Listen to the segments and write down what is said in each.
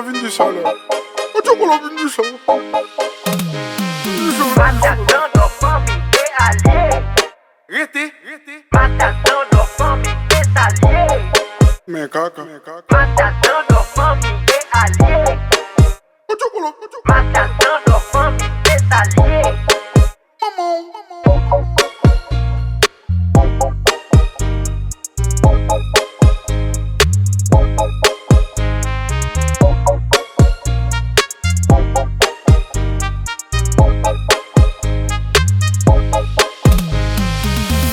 Vindi ça là. Ojo ko la vindi ça. Matadão do fome de alheio. Rete. Matadão do fome de alheio. Me caca. Matadão do fome de alheio. Ojo ko la. Matadão do fome de alheio. Mamão.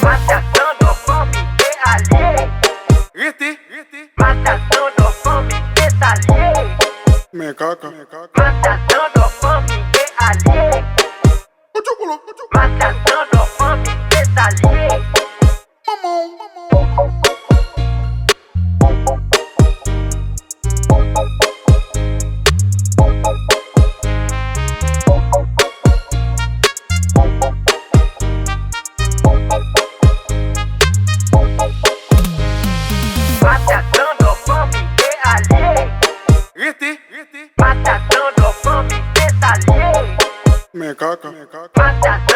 Matadão do fome de alheio. Rete. Matadão do fome de alheio. Me caca. Matadão do fome de alheio. Ojo ko la. Matadão do fome de alheio. Mamão. Matadão do fome de alheio. Rete. Matadão do fome de alheio. Me caca. Matadão